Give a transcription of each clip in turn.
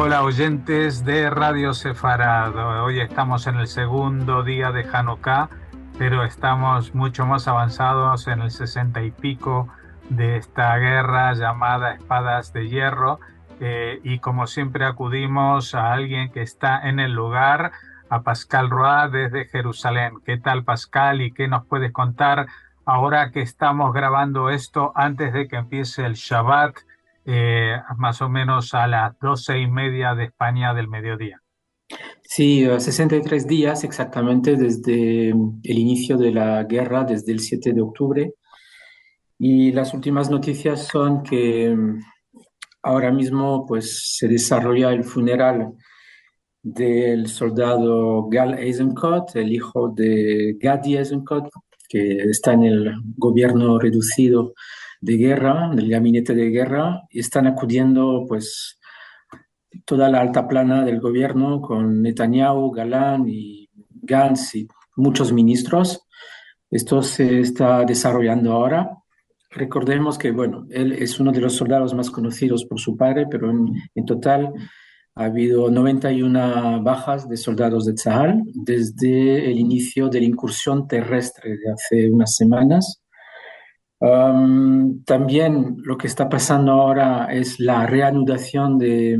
Hola oyentes de Radio Sefarad. Hoy estamos en el segundo día de Hanukkah, pero estamos mucho más avanzados en el 60 y pico de esta guerra llamada Espadas de Hierro. Y como siempre acudimos a alguien que está en el lugar, a Pascal Roa desde Jerusalén. ¿Qué tal, Pascal? ¿Y qué nos puedes contar ahora que estamos grabando esto antes de que empiece el Shabbat? Más o menos a las 12:30 de España del mediodía. Sí, 63 días exactamente desde el inicio de la guerra, desde el 7 de octubre. Y las últimas noticias son que ahora mismo pues, se desarrolla el funeral del soldado Gal Eisenkot, el hijo de Gadi Eisenkot, que está en el gobierno reducido de guerra, en el gabinete de guerra, y están acudiendo pues toda la alta plana del gobierno con Netanyahu, Galán y Gantz y muchos ministros. Esto se está desarrollando ahora. Recordemos que, bueno, él es uno de los soldados más conocidos por su padre, pero en total ha habido 91 bajas de soldados de Tzahal desde el inicio de la incursión terrestre de hace unas semanas. También lo que está pasando ahora es la reanudación de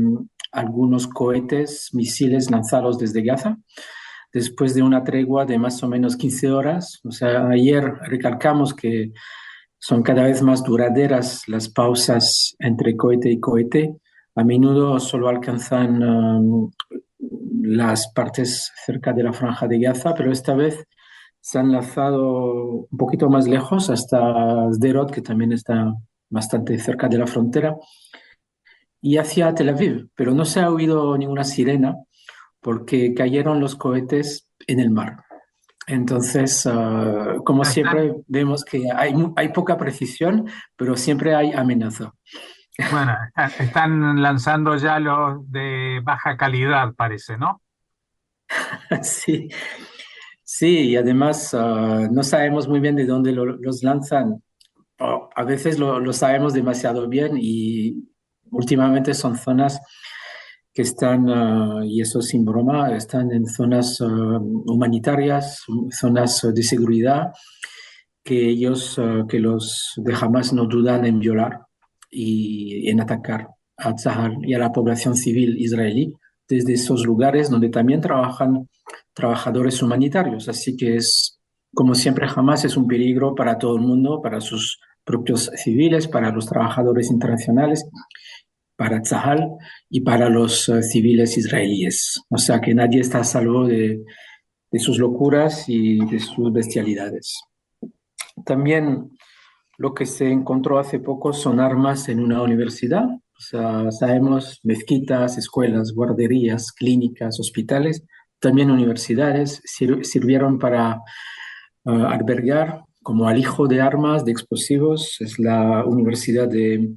algunos cohetes, misiles lanzados desde Gaza, después de una tregua de más o menos 15 horas. O sea, ayer recalcamos que son cada vez más duraderas las pausas entre cohete y cohete. A menudo solo alcanzan las partes cerca de la franja de Gaza, pero esta vez se han lanzado un poquito más lejos hasta Sderot, que también está bastante cerca de la frontera, y hacia Tel Aviv, pero no se ha oído ninguna sirena porque cayeron los cohetes en el mar. Entonces, como Están, siempre, vemos que hay poca precisión, pero siempre hay amenaza. bueno, están lanzando ya los de baja calidad, parece, ¿no? Sí, sí, y además no sabemos muy bien de dónde los lanzan. A veces lo sabemos demasiado bien y últimamente son zonas que están, y eso sin broma, están en zonas humanitarias, zonas de seguridad que ellos, que los de Hamas no dudan en violar y en atacar a Tzahal y a la población civil israelí desde esos lugares donde también trabajan trabajadores humanitarios. Así que es, como siempre, Hamas es un peligro para todo el mundo, para sus propios civiles, para los trabajadores internacionales, para Tzahal y para los civiles israelíes. O sea que nadie está a salvo de sus locuras y de sus bestialidades. También lo que se encontró hace poco son armas en una universidad. O sea, sabemos mezquitas, escuelas, guarderías, clínicas, hospitales, también universidades sirvieron para albergar como alijo de armas, de explosivos. Es la Universidad de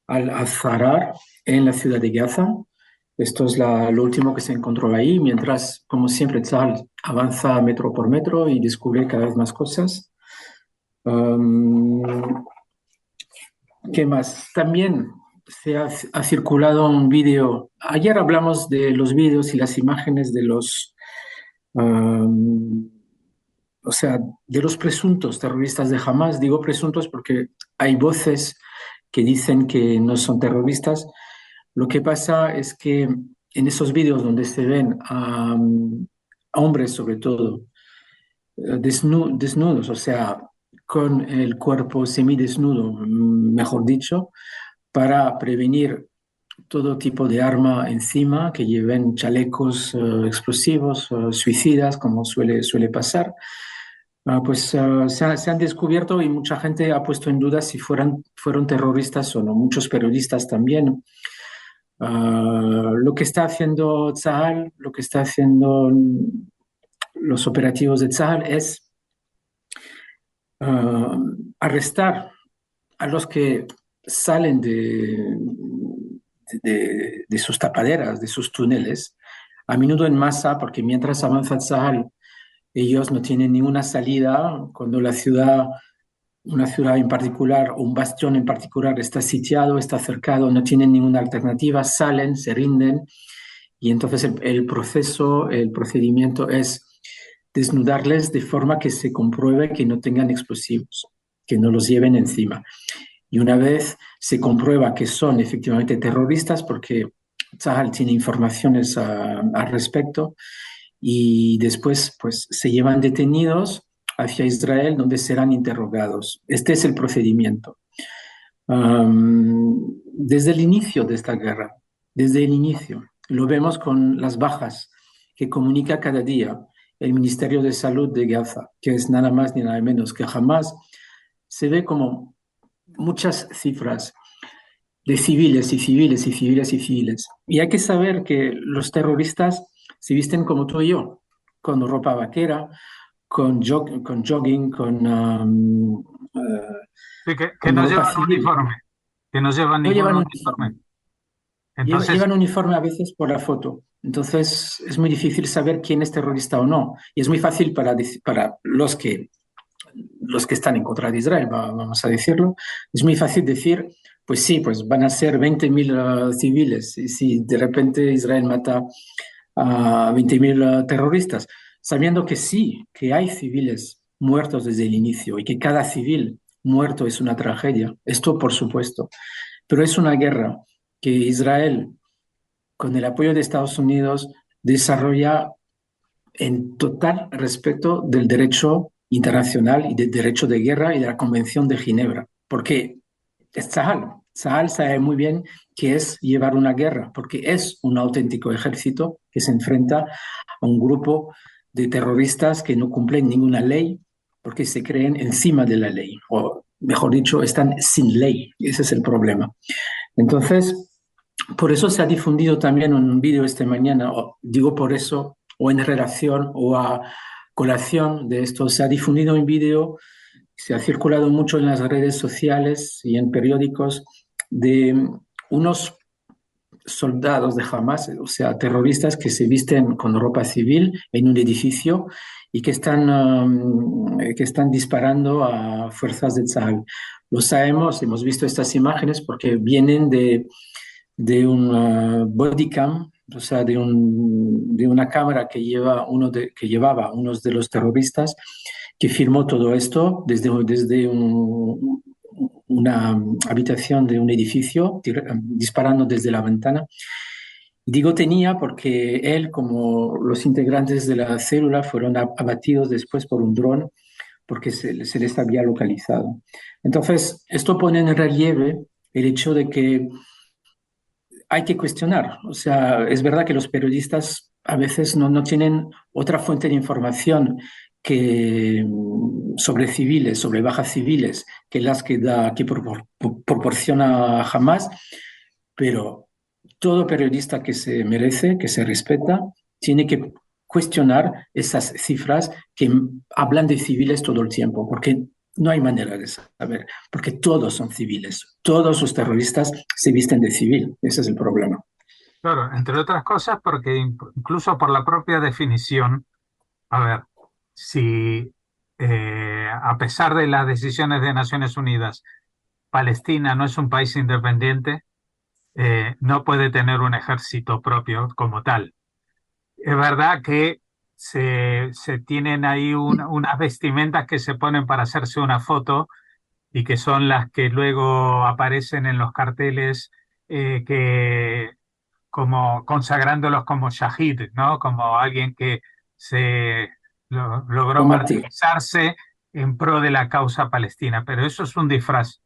Al-Azharar en la ciudad de Gaza. Esto es lo último que se encontró ahí, mientras, como siempre, Tzal avanza metro por metro y descubre cada vez más cosas. Um, ¿Qué más? También ha circulado un vídeo. Ayer hablamos de los vídeos y las imágenes de um, o sea, de los presuntos terroristas de Hamas. Digo presuntos porque hay voces que dicen que no son terroristas. Lo que pasa es que en esos vídeos donde se ven a hombres, sobre todo, desnudos, o sea, con el cuerpo semidesnudo, mejor dicho, para prevenir todo tipo de arma encima, que lleven chalecos explosivos, suicidas, como suele pasar. Pues se han descubierto y mucha gente ha puesto en duda si fueron terroristas o no, muchos periodistas también. Lo que está haciendo Tzahal, lo que está haciendo los operativos de Tzahal es ah, arrestar a los que salen de sus tapaderas, de sus túneles, a menudo en masa, porque mientras avanza Tzahal, ellos no tienen ninguna salida cuando la ciudad una ciudad en particular o un bastión en particular está sitiado, está cercado, no tienen ninguna alternativa, salen, se rinden y entonces el proceso, el procedimiento es desnudarles de forma que se compruebe que no tengan explosivos, que no los lleven encima. Y una vez se comprueba que son efectivamente terroristas, porque Tzahal tiene informaciones al respecto, y después pues se llevan detenidos hacia Israel donde serán interrogados. Este es el procedimiento. Desde el inicio de esta guerra, desde el inicio, lo vemos con las bajas que comunica cada día el Ministerio de Salud de Gaza, que es nada más ni nada menos que jamás se ve como muchas cifras de civiles y civiles y civiles y civiles. Y hay que saber que los terroristas se visten como tú y yo, con ropa vaquera, con jogging, Que con no ropa llevan civil. uniforme, que no llevan No ningún llevan uniforme. uniforme. Entonces, Llevan uniforme a veces por la foto. Entonces es muy difícil saber quién es terrorista o no. Y es muy fácil para los que están en contra de Israel, vamos a decirlo, es muy fácil decir, pues sí, pues van a ser 20.000 civiles, y si de repente Israel mata a 20.000 terroristas, sabiendo que sí, que hay civiles muertos desde el inicio y que cada civil muerto es una tragedia, esto por supuesto, pero es una guerra que Israel, con el apoyo de Estados Unidos, desarrolla en total respeto del derecho internacional y del derecho de guerra y de la Convención de Ginebra, porque es Sahal. Sahal sabe muy bien qué es llevar una guerra, porque es un auténtico ejército que se enfrenta a un grupo de terroristas que no cumplen ninguna ley porque se creen encima de la ley, o mejor dicho, están sin ley. Ese es el problema. Entonces, por eso se ha difundido también un vídeo esta mañana, o digo por eso, o en relación o a colación de esto, se ha difundido un vídeo, se ha circulado mucho en las redes sociales y en periódicos de unos soldados de Hamas, o sea, terroristas que se visten con ropa civil en un edificio y que están disparando a fuerzas de Tzal. Lo sabemos, hemos visto estas imágenes porque vienen de un body cam, o sea, de una cámara que, que llevaba uno de los terroristas, que filmó todo esto desde una habitación de un edificio, disparando desde la ventana. Digo tenía porque él, como los integrantes de la célula, fueron abatidos después por un dron porque se les había localizado. Entonces, esto pone en relieve el hecho de que hay que cuestionar. O sea, es verdad que los periodistas a veces no tienen otra fuente de información que sobre civiles, sobre bajas civiles, que las que proporciona Hamas, pero todo periodista que se merece, que se respeta, tiene que cuestionar esas cifras que hablan de civiles todo el tiempo, porque no hay manera de saber, porque todos son civiles, todos los terroristas se visten de civil, ese es el problema. claro, entre otras cosas, porque incluso por la propia definición, a ver, si a pesar de las decisiones de Naciones Unidas, Palestina no es un país independiente, no puede tener un ejército propio como tal. Es verdad que se tienen ahí unas vestimentas que se ponen para hacerse una foto y que son las que luego aparecen en los carteles que como consagrándolos como shahid, ¿no? Como alguien que se logró Combate. martirizarse en pro de la causa palestina, pero eso es un disfraz.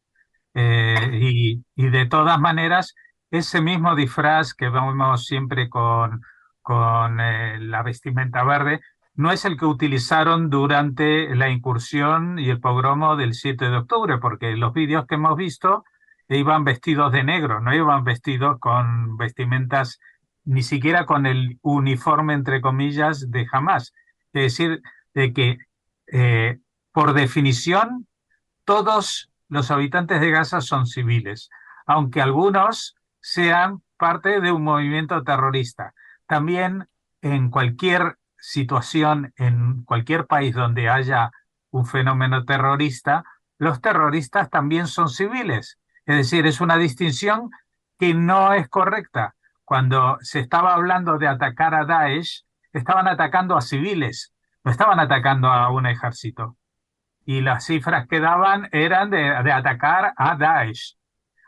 Y de todas maneras, ese mismo disfraz que vemos siempre con la vestimenta verde, no es el que utilizaron durante la incursión y el pogromo del 7 de octubre, porque los vídeos que hemos visto iban vestidos de negro, no iban vestidos con vestimentas, ni siquiera con el uniforme, entre comillas, de Hamas. Es decir, de que por definición todos los habitantes de Gaza son civiles, aunque algunos sean parte de un movimiento terrorista. También en cualquier situación, en cualquier país donde haya un fenómeno terrorista, los terroristas también son civiles. Es decir, es una distinción que no es correcta. Cuando se estaba hablando de atacar a Daesh, estaban atacando a civiles, no estaban atacando a un ejército. Y las cifras que daban eran de atacar a Daesh.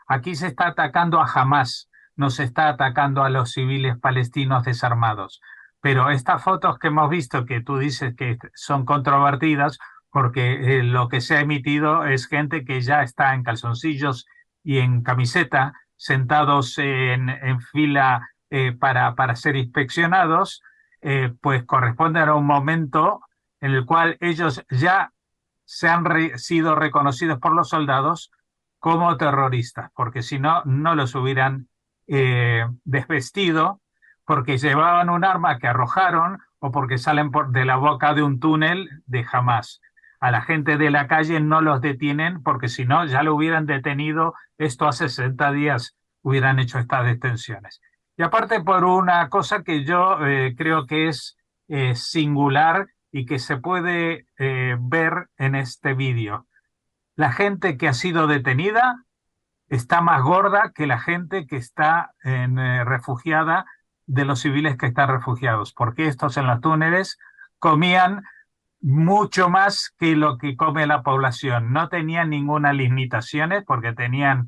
Aquí se está atacando a Hamas, no se está atacando a los civiles palestinos desarmados. Pero estas fotos que hemos visto, que tú dices que son controvertidas, porque lo que se ha emitido es gente que ya está en calzoncillos y en camiseta, sentados en fila para ser inspeccionados, pues corresponden a un momento en el cual ellos ya sido reconocidos por los soldados como terroristas, porque si no, no los hubieran desvestido porque llevaban un arma que arrojaron o porque salen de la boca de un túnel de Hamas. A la gente de la calle no los detienen porque si no, ya lo hubieran detenido. Esto hace 60 días hubieran hecho estas detenciones. Y aparte por una cosa que yo creo que es singular y que se puede ver en este vídeo. La gente que ha sido detenida está más gorda que la gente que está refugiada de los civiles que están refugiados, porque estos en los túneles comían mucho más que lo que come la población. No tenían ninguna limitaciones porque tenían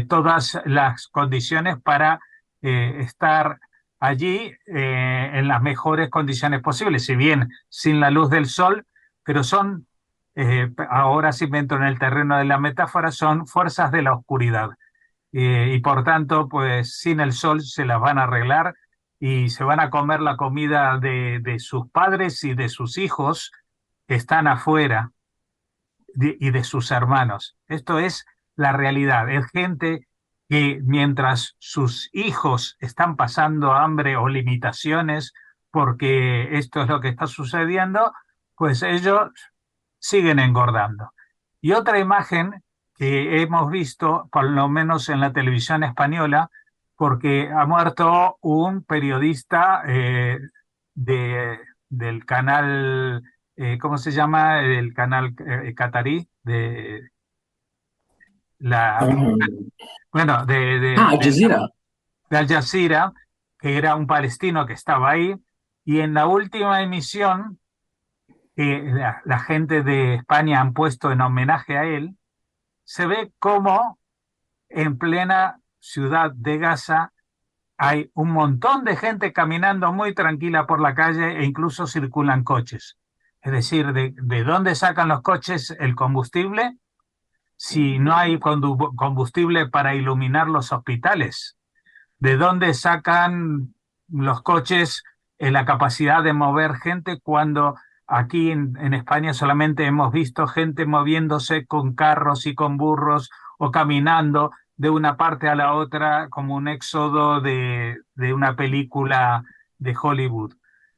todas las condiciones para estar allí en las mejores condiciones posibles, si bien sin la luz del sol, pero son, ahora sí me entro en el terreno de la metáfora, son fuerzas de la oscuridad. Y por tanto, pues sin el sol se las van a arreglar y se van a comer la comida de sus padres y de sus hijos que están afuera y de sus hermanos. Esto es la realidad. Es gente que mientras sus hijos están pasando hambre o limitaciones porque esto es lo que está sucediendo, pues ellos siguen engordando. Y otra imagen que hemos visto, por lo menos en la televisión española, porque ha muerto un periodista de, del canal, ¿cómo se llama? El canal catarí, de la, Um, bueno, Al Jazeera. de Al Jazeera, que era un palestino que estaba ahí, y en la última emisión que la gente de España han puesto en homenaje a él, se ve cómo en plena ciudad de Gaza hay un montón de gente caminando muy tranquila por la calle e incluso circulan coches. Es decir, de dónde sacan los coches el combustible si no hay combustible para iluminar los hospitales. ¿De dónde sacan los coches la capacidad de mover gente cuando aquí en España solamente hemos visto gente moviéndose con carros y con burros o caminando de una parte a la otra como un éxodo de una película de Hollywood?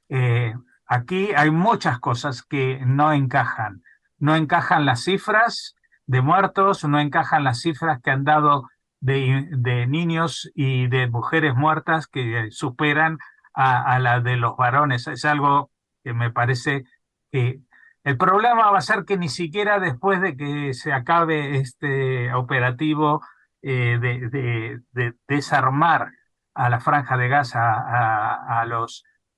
Eh, Aquí hay muchas cosas que no encajan. No encajan las cifras de muertos, no encajan las cifras que han dado de niños y de mujeres muertas que superan a la de los varones. Es algo que me parece que el problema va a ser que ni siquiera después de que se acabe este operativo de desarmar a la Franja de Gaza,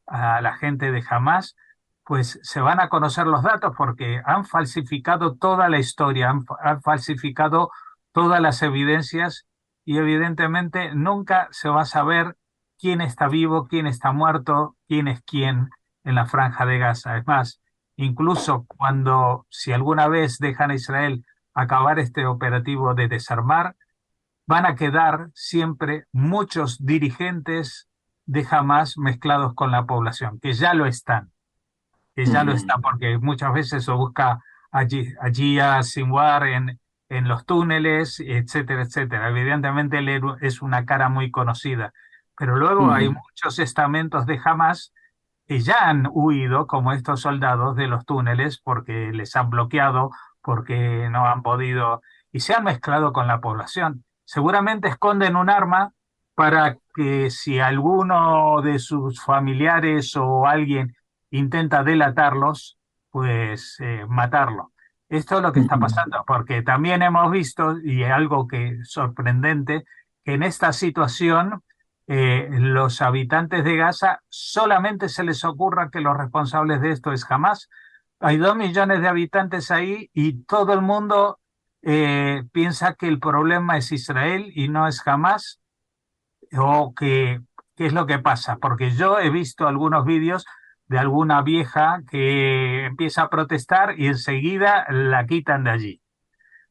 a la gente de Hamas, pues se van a conocer los datos porque han falsificado toda la historia, han falsificado todas las evidencias y evidentemente nunca se va a saber quién está vivo, quién está muerto, quién es quién en la Franja de Gaza. Es más, incluso cuando, si alguna vez dejan a Israel acabar este operativo de desarmar, van a quedar siempre muchos dirigentes de Hamas mezclados con la población, que ya lo está, Ujú. porque muchas veces se busca allí a Sinwar en los túneles, etcétera, etcétera. Evidentemente él es una cara muy conocida, pero luego hay Ujú. muchos estamentos de Hamas que ya han huido, como estos soldados, de los túneles porque les han bloqueado, porque no han podido, y se han mezclado con la población. Seguramente esconden un arma para que si alguno de sus familiares o alguien intenta delatarlos, pues matarlo. Esto es lo que está Ujú, pasando, porque también hemos visto, y es algo que es sorprendente, que en esta situación los habitantes de Gaza solamente se les ocurra que los responsables de esto es Hamas. Hay 2 millones de habitantes ahí y todo el mundo piensa que el problema es Israel y no es Hamas, o que, qué es lo que pasa, porque yo he visto algunos vídeos de alguna vieja que empieza a protestar y enseguida la quitan de allí.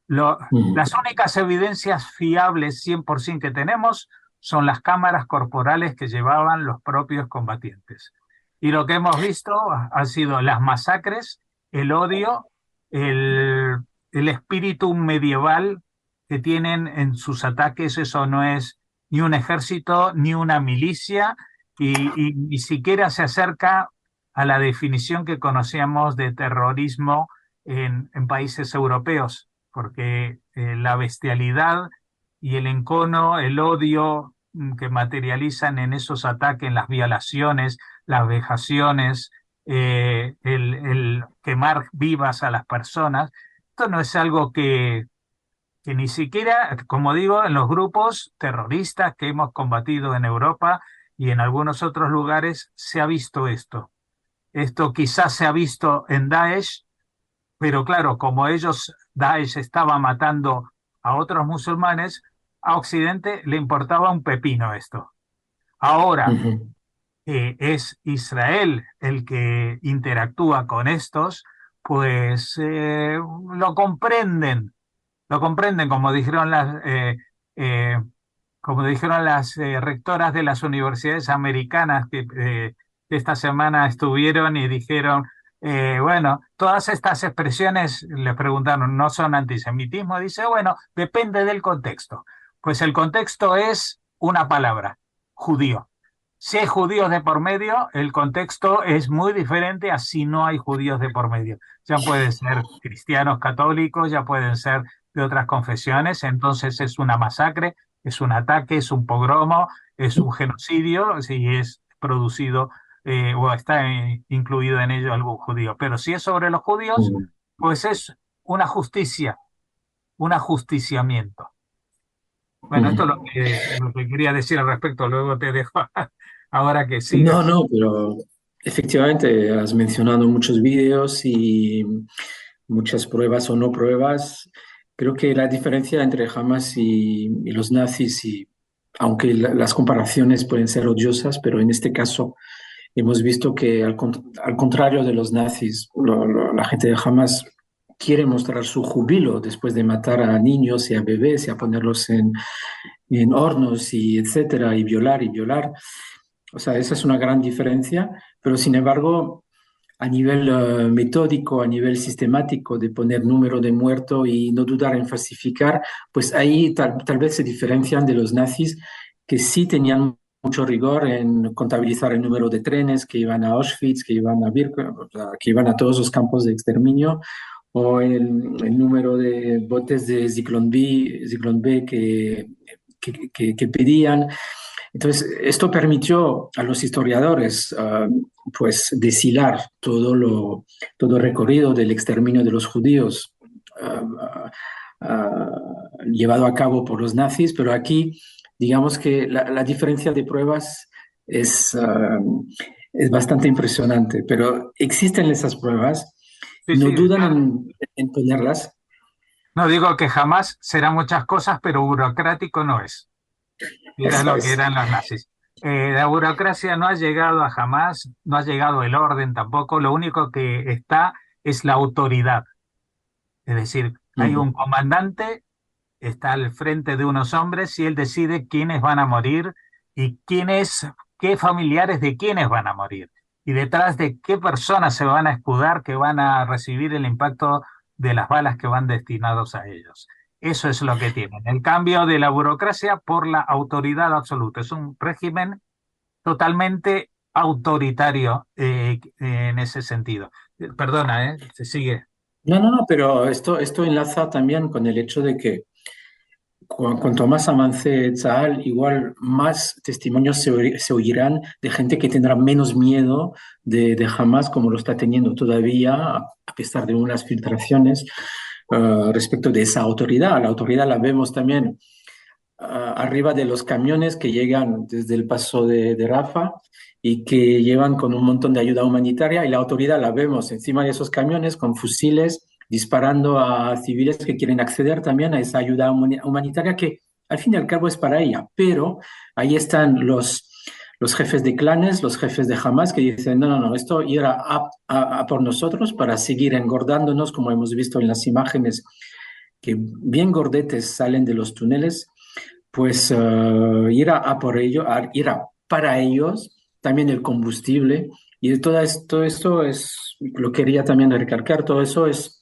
Lo- ujú, las únicas evidencias fiables 100% que tenemos son las cámaras corporales que llevaban los propios combatientes. Y lo que hemos visto han sido las masacres, el odio, el, el espíritu medieval que tienen en sus ataques. Eso no es ni un ejército ni una milicia, y ni siquiera se acerca a la definición que conocíamos de terrorismo en países europeos, porque la bestialidad y el encono, el odio que materializan en esos ataques, las violaciones, las vejaciones, el quemar vivas a las personas, esto no es algo que ni siquiera, como digo, en los grupos terroristas que hemos combatido en Europa y en algunos otros lugares se ha visto esto. Esto quizás se ha visto en Daesh, pero claro, como ellos, Daesh estaba matando a otros musulmanes, a Occidente le importaba un pepino esto. Ahora ujú, es Israel el que interactúa con estos, pues lo comprenden, eh, como dijeron las rectoras de las universidades americanas que esta semana estuvieron y dijeron, bueno, todas estas expresiones, les preguntaron, ¿no son antisemitismo? Dice, bueno, depende del contexto. Pues el contexto es una palabra, judío. Si hay judíos de por medio, el contexto es muy diferente a si no hay judíos de por medio. Ya pueden ser cristianos católicos, ya pueden ser de otras confesiones, entonces es una masacre, es un ataque, es un pogromo, es un genocidio, si es producido o está incluido en ello algún judío. Pero si es sobre los judíos, ujú, pues es una justicia, un ajusticiamiento. Bueno, esto es ujú. lo que quería decir al respecto, luego te dejo ahora que No, sigas. no, pero efectivamente has mencionado muchos vídeos y muchas pruebas o no pruebas. Creo que la diferencia entre Hamas y los nazis, y aunque las comparaciones pueden ser odiosas, pero en este caso hemos visto que al contrario de los nazis, la gente de Hamas quiere mostrar su júbilo después de matar a niños y a bebés y a ponerlos en hornos y etcétera, y violar y violar. O sea, esa es una gran diferencia, pero sin embargo, a nivel metódico, a nivel sistemático de poner número de muerto y no dudar en falsificar, pues ahí tal vez se diferencian de los nazis que sí tenían mucho rigor en contabilizar el número de trenes que iban a Auschwitz, que iban a Birkenau, o sea, que iban a todos los campos de exterminio, o el número de botes de Zyklon B que pedían. Entonces, esto permitió a los historiadores, pues, deshilar todo el recorrido del exterminio de los judíos, ah, llevado a cabo por los nazis, pero aquí, digamos que la diferencia de pruebas es, es bastante impresionante, pero existen esas pruebas, Sí, no sí, dudan en ponerlas. no digo que jamás será muchas cosas, pero burocrático no es. Era Eso lo que es. eran los nazis. La burocracia no ha llegado a jamás, no ha llegado el orden tampoco. Lo único que está es la autoridad. Es decir, hay Ujú, un comandante, está al frente de unos hombres y él decide quiénes van a morir y qué familiares de quiénes van a morir. Y detrás de qué personas se van a escudar que van a recibir el impacto de las balas que van destinados a ellos. Eso es lo que tienen. El cambio de la burocracia por la autoridad absoluta. Es un régimen totalmente autoritario en ese sentido. Perdona, se sigue. no, no, no, pero esto enlaza también con el hecho de que cuanto más avance Tzahal, igual más testimonios se oirán de gente que tendrá menos miedo de Hamas como lo está teniendo todavía, a pesar de unas filtraciones respecto de esa autoridad. La autoridad la vemos también arriba de los camiones que llegan desde el paso de Rafa y que llevan con un montón de ayuda humanitaria, y la autoridad la vemos encima de esos camiones con fusiles disparando a civiles que quieren acceder también a esa ayuda humanitaria que al fin y al cabo es para ella. Pero ahí están los jefes de clanes, los jefes de Hamas que dicen, no, no, no, esto irá a por nosotros para seguir engordándonos, como hemos visto en las imágenes, que bien gordetes salen de los túneles, pues irá por ello, irá para ellos también el combustible. Y todo esto es, lo quería también recalcar, todo eso es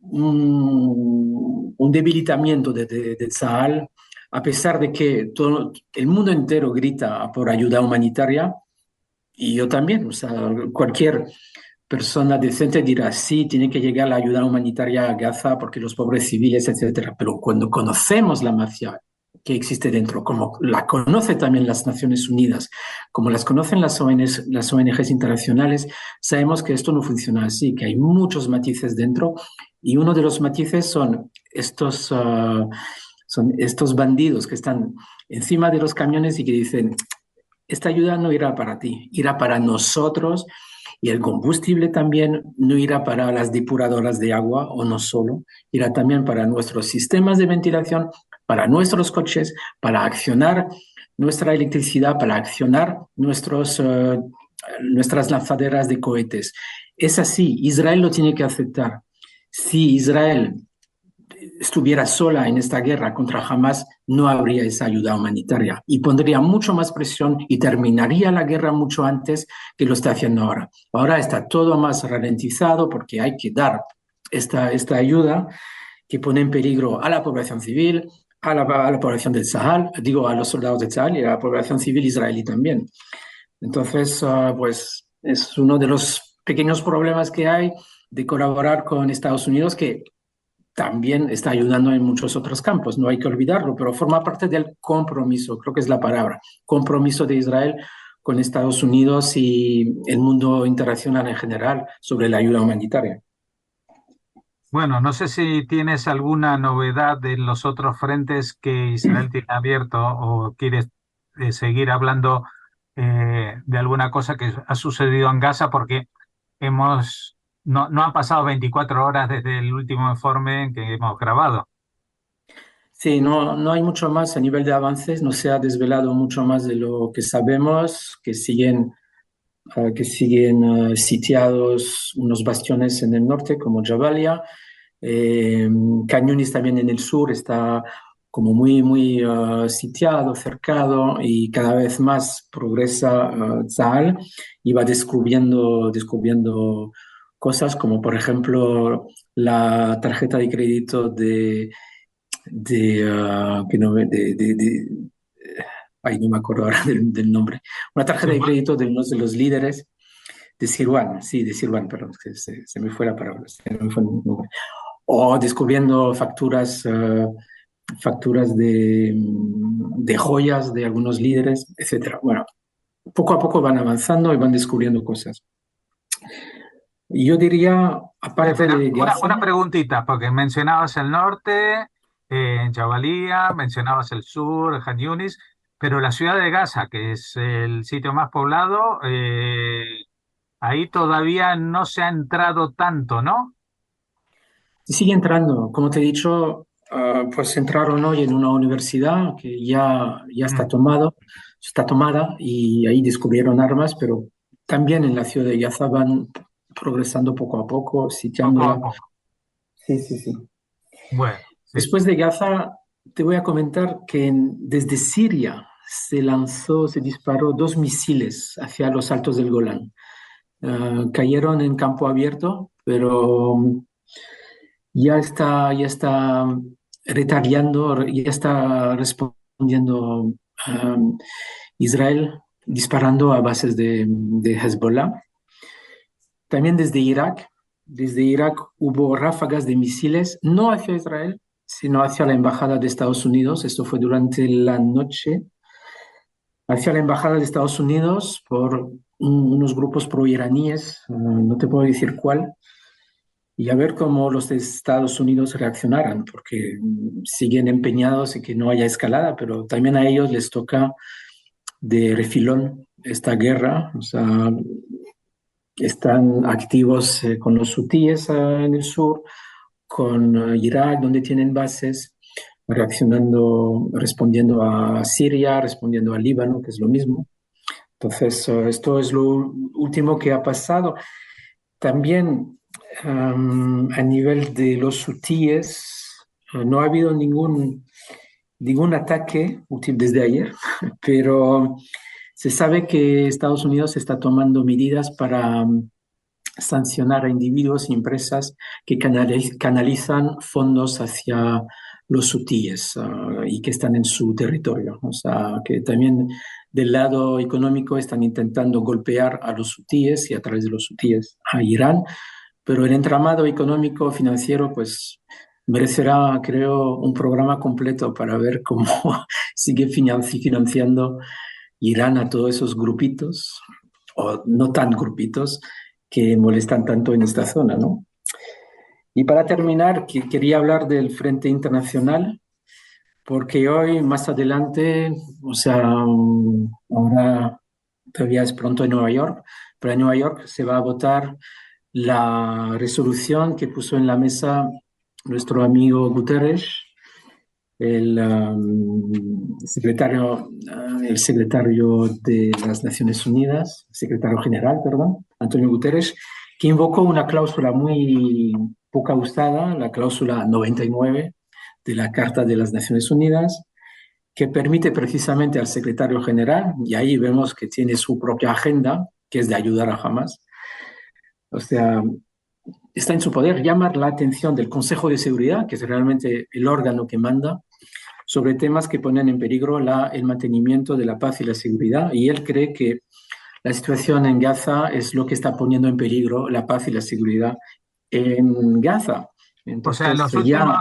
un debilitamiento de Tzahal, a pesar de que todo el mundo entero grita por ayuda humanitaria, y yo también, o sea, cualquier persona decente dirá, sí, tiene que llegar la ayuda humanitaria a Gaza porque los pobres civiles, etcétera. Pero cuando conocemos la mafia que existe dentro, como la conoce también las Naciones Unidas, como las conocen las ONGs internacionales, sabemos que esto no funciona así, que hay muchos matices dentro, y uno de los matices son estos bandidos que están encima de los camiones y que dicen, esta ayuda no irá para ti, irá para nosotros, y el combustible también no irá para las depuradoras de agua, o no solo, irá también para nuestros sistemas de ventilación, para nuestros coches, para accionar nuestra electricidad, para accionar nuestras lanzaderas de cohetes. Es así, Israel lo tiene que aceptar. Si Israel estuviera sola en esta guerra contra Hamas, no habría esa ayuda humanitaria y pondría mucho más presión y terminaría la guerra mucho antes que lo está haciendo ahora. Ahora está todo más ralentizado porque hay que dar esta ayuda que pone en peligro a la población civil, a la población del Sahel, digo, a los soldados del Sahel y a la población civil israelí también. Entonces, pues es uno de los pequeños problemas que hay de colaborar con Estados Unidos, que también está ayudando en muchos otros campos, no hay que olvidarlo, pero forma parte del compromiso, creo que es la palabra, compromiso de Israel con Estados Unidos y el mundo internacional en general sobre la ayuda humanitaria. Bueno, no sé si tienes alguna novedad de los otros frentes que Israel tiene abierto o quieres seguir hablando de alguna cosa que ha sucedido en Gaza, porque no han pasado 24 horas desde el último informe que hemos grabado. Sí, no hay mucho más a nivel de avances, no se ha desvelado mucho más de lo que sabemos, que siguen sitiados unos bastiones en el norte como Jabalia. Eh, Cañones también en el sur está como muy sitiado, cercado, y cada vez más progresa Tzahal y va descubriendo cosas como por ejemplo la tarjeta de crédito que no, ay, no me acuerdo ahora del nombre, una tarjeta de Sirwan. crédito de uno de los líderes de Sirwan, sí, de Sirwan, perdón, es que se me fue la palabra, se me fue el nombre. O descubriendo facturas de joyas de algunos líderes, etcétera. Bueno, poco a poco van avanzando y van descubriendo cosas. Y yo diría, aparte Pero de Gaza, una preguntita, porque mencionabas el norte, en Jabalía, mencionabas el sur, Han Yunis, pero la ciudad de Gaza, que es el sitio más poblado, ahí todavía no se ha entrado tanto, ¿no? sigue entrando. Como te he dicho, pues entraron hoy en una universidad que ya Mm, está tomada, y ahí descubrieron armas, pero también en la ciudad de Gaza van progresando poco a poco, poco a sitiándola. poco. Sí, sí, sí. Bueno, sí. Después de Gaza, te voy a comentar que desde Siria se disparó dos misiles hacia los altos del Golán. Cayeron en campo abierto, pero ya está retaliando, ya está respondiendo Israel disparando a bases de Hezbollah. También desde Irak hubo ráfagas de misiles, no hacia Israel, sino hacia la embajada de Estados Unidos. Esto fue durante la noche, hacia la embajada de Estados Unidos por unos grupos proiraníes, no te puedo decir cuál, y a ver cómo los de Estados Unidos reaccionaran, porque siguen empeñados en que no haya escalada, pero también a ellos les toca de refilón esta guerra, o sea, están activos con los hutíes en el sur, con Irak, donde tienen bases, reaccionando, respondiendo a Siria, respondiendo a Líbano, que es lo mismo. Entonces, esto es lo último que ha pasado. También a nivel de los hutíes, no ha habido ningún ataque desde ayer, pero se sabe que Estados Unidos está tomando medidas para sancionar a individuos y empresas que canalizan fondos hacia los hutíes y que están en su territorio. O sea, que también del lado económico están intentando golpear a los hutíes y a través de los hutíes a Irán, pero el entramado económico financiero, pues merecerá, creo, un programa completo para ver cómo sigue financiando Irán a todos esos grupitos, o no tan grupitos, que molestan tanto en esta zona, ¿no? Y para terminar, quería hablar del Frente Internacional, porque hoy, más adelante, o sea, ahora todavía es pronto en Nueva York, pero en Nueva York se va a votar la resolución que puso en la mesa nuestro amigo Guterres, el secretario de las Naciones Unidas, secretario general, perdón, Antonio Guterres, que invocó una cláusula muy poca usada, la cláusula 99 de la Carta de las Naciones Unidas, que permite precisamente al secretario general, y ahí vemos que tiene su propia agenda, que es de ayudar a Hamas, o sea, está en su poder llamar la atención del Consejo de Seguridad, que es realmente el órgano que manda, sobre temas que ponen en peligro el mantenimiento de la paz y la seguridad. Y él cree que la situación en Gaza es lo que está poniendo en peligro la paz y la seguridad en Gaza. O sea, Entonces, ya,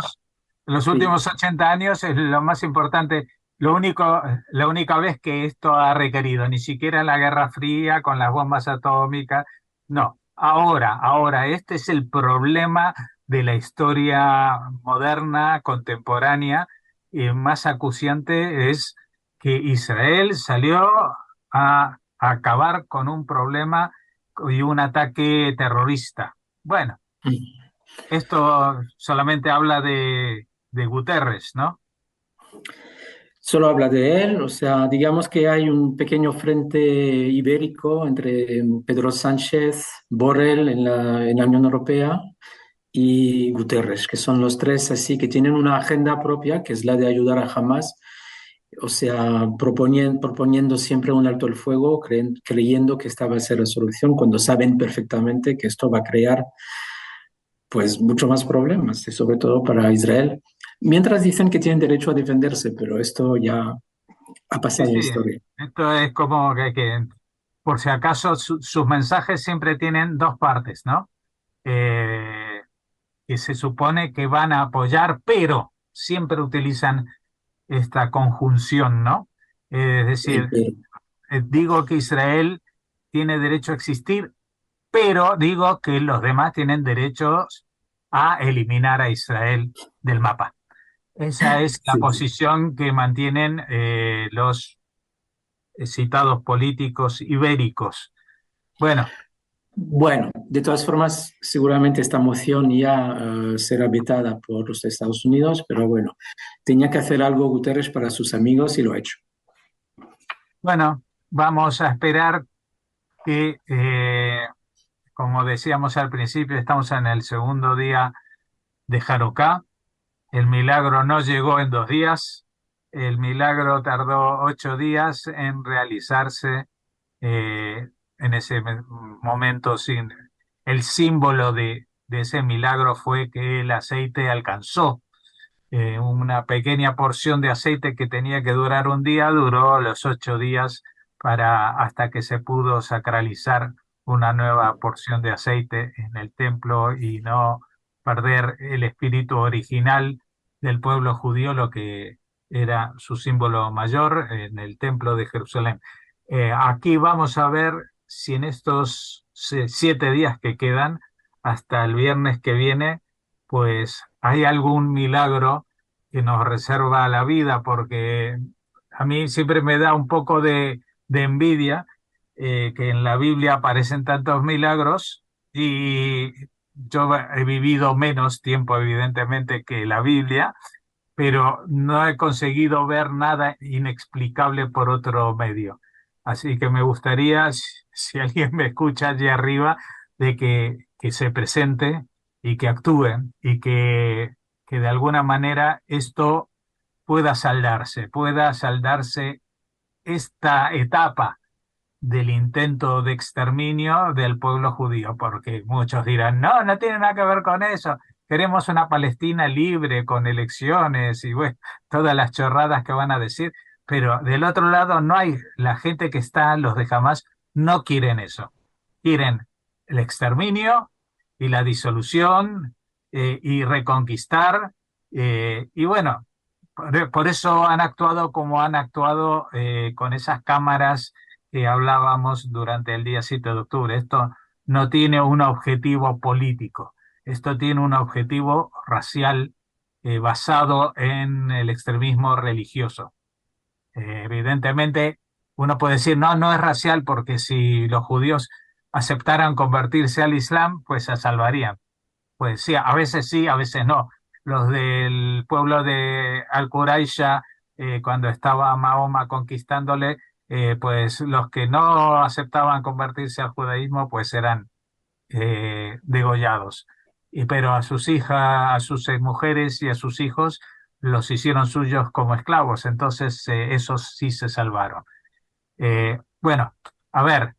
los sí, últimos 80 años es lo más importante, la única vez que esto ha requerido, ni siquiera la Guerra Fría con las bombas atómicas, no, ahora, este es el problema de la historia moderna, contemporánea, y más acuciante es que Israel salió a acabar con un problema y un ataque terrorista. Bueno. Esto solamente habla de Guterres, ¿no? solo habla de él, o sea, digamos que hay un pequeño frente ibérico entre Pedro Sánchez, Borrell en la Unión Europea y Guterres, que son los tres así que tienen una agenda propia, que es la de ayudar a Hamas, o sea, proponiendo siempre un alto el fuego, creyendo que esta va a ser la solución, cuando saben perfectamente que esto va a crear pues mucho más problemas, y sobre todo para Israel. Mientras dicen que tienen derecho a defenderse, pero esto ya ha Sí, pasado en la sí. historia. Esto es como por si acaso, sus mensajes siempre tienen dos partes, ¿no? Que se supone que van a apoyar, pero siempre utilizan esta conjunción, ¿no? Es Sí, decir, pero digo que Israel tiene derecho a existir, pero digo que los demás tienen derechos a eliminar a Israel del mapa. Esa es la sí, sí. posición que mantienen los citados políticos ibéricos. Bueno, Bueno, de todas formas, seguramente esta moción ya será vetada por los Estados Unidos, pero bueno, tenía que hacer algo Guterres para sus amigos y lo ha hecho. bueno, vamos a esperar que, como decíamos al principio, estamos en el segundo día de Hanukkah. El milagro no llegó en 2 días, el milagro tardó 8 días en realizarse en ese momento. El símbolo de ese milagro fue que el aceite alcanzó una pequeña porción de aceite que tenía que durar un día, duró los 8 días hasta que se pudo sacralizar una nueva porción de aceite en el templo y no perder el espíritu original del pueblo judío, lo que era su símbolo mayor en el templo de Jerusalén. Aquí vamos a ver si en estos 7 días que quedan, hasta el viernes que viene, pues hay algún milagro que nos reserva la vida, porque a mí siempre me da un poco de envidia que en la Biblia aparecen tantos milagros y yo he vivido menos tiempo, evidentemente, que la Biblia, pero no he conseguido ver nada inexplicable por otro medio. Así que me gustaría, si alguien me escucha allí arriba, de que se presente y que actúen y que de alguna manera esto pueda saldarse esta etapa del intento de exterminio del pueblo judío, porque muchos dirán, no, no tiene nada que ver con eso, queremos una Palestina libre, con elecciones y bueno, todas las chorradas que van a decir, pero del otro lado no hay, la gente que está, los de Hamas, no quieren eso, quieren el exterminio y la disolución y reconquistar, y bueno, por eso han actuado como han actuado con esas cámaras que hablábamos durante el día 7 de octubre. Esto no tiene un objetivo político, esto tiene un objetivo racial basado en el extremismo religioso. Evidentemente, uno puede decir, no, no es racial porque si los judíos aceptaran convertirse al Islam, pues se salvarían. Pues sí, a veces no. Los del pueblo de Al-Quraisha, cuando estaba Mahoma conquistándole, pues los que no aceptaban convertirse al judaísmo, pues eran degollados. Pero a sus hijas, a sus mujeres y a sus hijos los hicieron suyos como esclavos, entonces esos sí se salvaron. Bueno, a ver,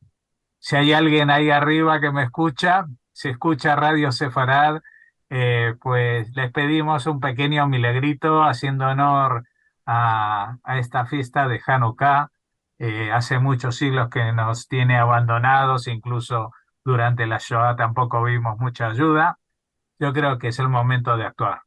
si hay alguien ahí arriba que me escucha, si escucha Radio Sefarad, pues les pedimos un pequeño milagrito haciendo honor a esta fiesta de Hanukkah. Hace muchos siglos que nos tiene abandonados, incluso durante la Shoah tampoco vimos mucha ayuda. Yo creo que es el momento de actuar.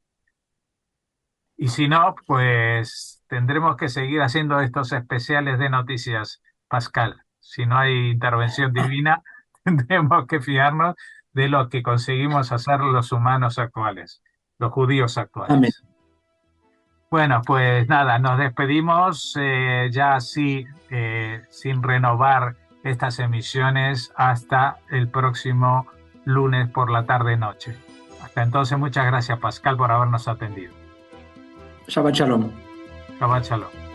Y si no, pues tendremos que seguir haciendo estos especiales de noticias, Pascal. Si no hay intervención divina, tendremos que fiarnos de lo que conseguimos hacer los humanos actuales, los judíos Amén. actuales. Bueno, pues nada, nos despedimos ya así, sin renovar estas emisiones hasta el próximo lunes por la tarde-noche. Hasta entonces, muchas gracias, Pascal, por habernos atendido. Shabbat Shalom. Shabbat Shalom.